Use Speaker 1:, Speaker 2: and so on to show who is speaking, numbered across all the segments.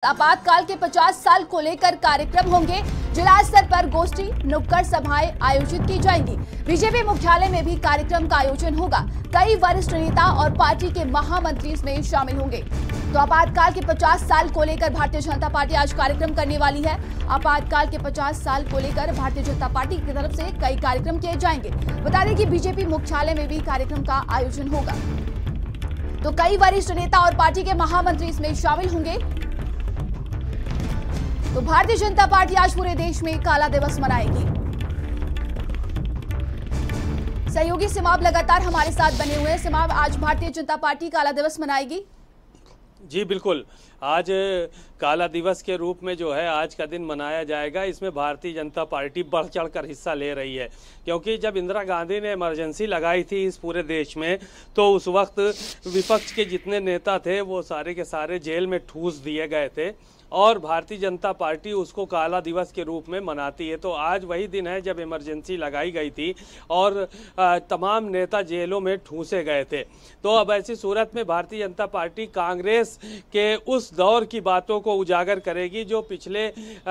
Speaker 1: आपातकाल के 50 साल को लेकर कार्यक्रम होंगे। जिला स्तर पर गोष्ठी, नुक्कड़ सभाएं आयोजित की जाएंगी। बीजेपी मुख्यालय में भी कार्यक्रम का आयोजन होगा। कई वरिष्ठ नेता और पार्टी के महामंत्री इसमें शामिल होंगे। तो आपातकाल के 50 साल को लेकर भारतीय जनता पार्टी आज कार्यक्रम करने वाली है। आपातकाल के 50 साल को लेकर भारतीय जनता पार्टी की तरफ से कई कार्यक्रम किए जाएंगे। बता दें कि बीजेपी मुख्यालय में भी कार्यक्रम का आयोजन होगा। तो कई वरिष्ठ नेता और पार्टी के महामंत्री इसमें शामिल होंगे। तो भारतीय जनता पार्टी आज पूरे देश में काला दिवस मनाएगी। सहयोगी सिमाब लगातार हमारे साथ बने हुए हैं। सिमाब, आज भारतीय जनता पार्टी काला दिवस मनाएगी?
Speaker 2: जी बिल्कुल, आज काला दिवस के रूप में जो है आज का दिन मनाया जाएगा। इसमें भारतीय जनता पार्टी बढ़ चढ़कर हिस्सा ले रही है, क्योंकि जब इंदिरा गांधी ने इमरजेंसी लगाई थी इस पूरे देश में, तो उस वक्त विपक्ष के जितने नेता थे वो सारे के सारे जेल में ठूस दिए गए थे और भारतीय जनता पार्टी उसको काला दिवस के रूप में मनाती है। तो आज वही दिन है जब इमरजेंसी लगाई गई थी और तमाम नेता जेलों में ठूसे गए थे। तो अब ऐसी सूरत में भारतीय जनता पार्टी कांग्रेस के उस दौर की बातों को उजागर करेगी जो पिछले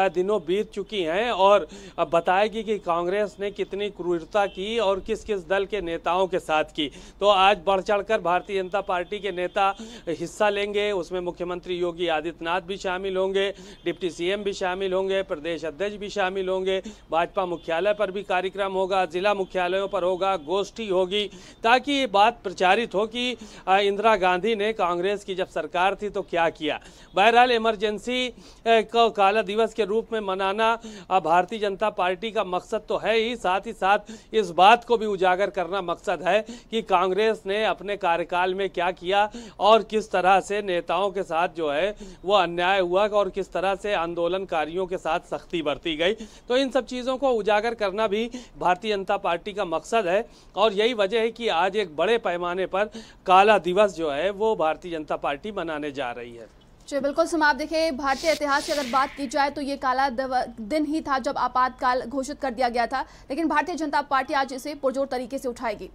Speaker 2: दिनों बीत चुकी हैं और बताएगी कि कांग्रेस ने कितनी क्रूरता की और किस किस दल के नेताओं के साथ की। तो आज बढ़ चढ़कर भारतीय जनता पार्टी के नेता हिस्सा लेंगे। उसमें मुख्यमंत्री योगी आदित्यनाथ भी शामिल होंगे, डिप्टी सीएम भी शामिल होंगे, प्रदेश अध्यक्ष भी शामिल होंगे। भाजपा मुख्यालय पर भी कार्यक्रम होगा, जिला मुख्यालयों पर होगा, गोष्ठी होगी, ताकि ये बात प्रचारित हो कि इंदिरा गांधी ने कांग्रेस की जब सरकार थी तो क्या किया। बहरहाल इमरजेंसी को काला दिवस के रूप में मनाना भारतीय जनता पार्टी का मकसद तो है ही, साथ ही साथ इस बात को भी उजागर करना मकसद है कि कांग्रेस ने अपने कार्यकाल में क्या किया और किस तरह से नेताओं के साथ जो है वो अन्याय हुआ और किस तरह से आंदोलनकारियों के साथ सख्ती बरती गई। तो इन सब चीज़ों को उजागर करना भी भारतीय जनता पार्टी का मकसद है और यही वजह है कि आज एक बड़े पैमाने पर काला दिवस जो है वो भारतीय जनता पार्टी मनाने जा रही है।
Speaker 1: जी बिल्कुल समाप्त। देखिए, भारतीय इतिहास की अगर बात की जाए तो ये काला दिन ही था जब आपातकाल घोषित कर दिया गया था, लेकिन भारतीय जनता पार्टी आज इसे पुरजोर तरीके से उठाएगी।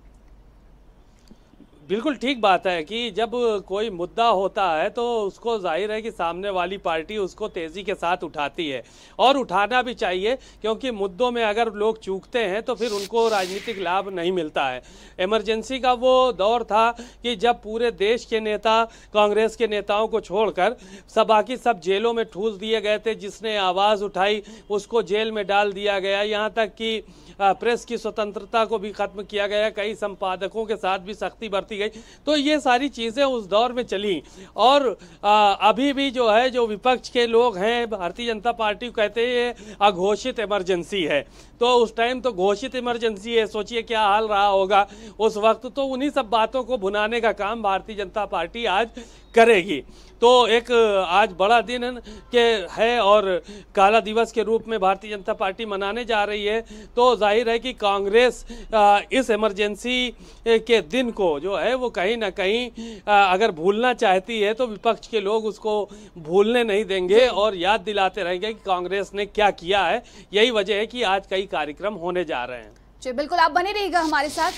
Speaker 2: बिल्कुल ठीक बात है कि जब कोई मुद्दा होता है तो उसको जाहिर है कि सामने वाली पार्टी उसको तेज़ी के साथ उठाती है और उठाना भी चाहिए, क्योंकि मुद्दों में अगर लोग चूकते हैं तो फिर उनको राजनीतिक लाभ नहीं मिलता है। इमरजेंसी का वो दौर था कि जब पूरे देश के नेता कांग्रेस के नेताओं को छोड़कर बाकी सब जेलों में ठूस दिए गए थे। जिसने आवाज़ उठाई उसको जेल में डाल दिया गया, यहाँ तक कि प्रेस की स्वतंत्रता को भी ख़त्म किया गया, कई संपादकों के साथ भी सख्ती बरती गई। तो ये सारी चीज़ें उस दौर में चली और अभी भी जो है जो विपक्ष के लोग हैं भारतीय जनता पार्टी को कहते हैं अघोषित इमरजेंसी है। तो उस टाइम तो घोषित इमरजेंसी है, सोचिए क्या हाल रहा होगा उस वक्त। तो उन्हीं सब बातों को भुनाने का काम भारतीय जनता पार्टी आज करेगी। तो एक आज बड़ा दिन के है और काला दिवस के रूप में भारतीय जनता पार्टी मनाने जा रही है। तो जाहिर है कि कांग्रेस इस इमरजेंसी के दिन को जो है वो कहीं ना कहीं अगर भूलना चाहती है तो विपक्ष के लोग उसको भूलने नहीं देंगे और याद दिलाते रहेंगे कि कांग्रेस ने क्या किया है। यही वजह है कि आज कई कार्यक्रम होने जा रहे हैं।
Speaker 1: जी बिल्कुल, आप बने रहिएगा हमारे साथ।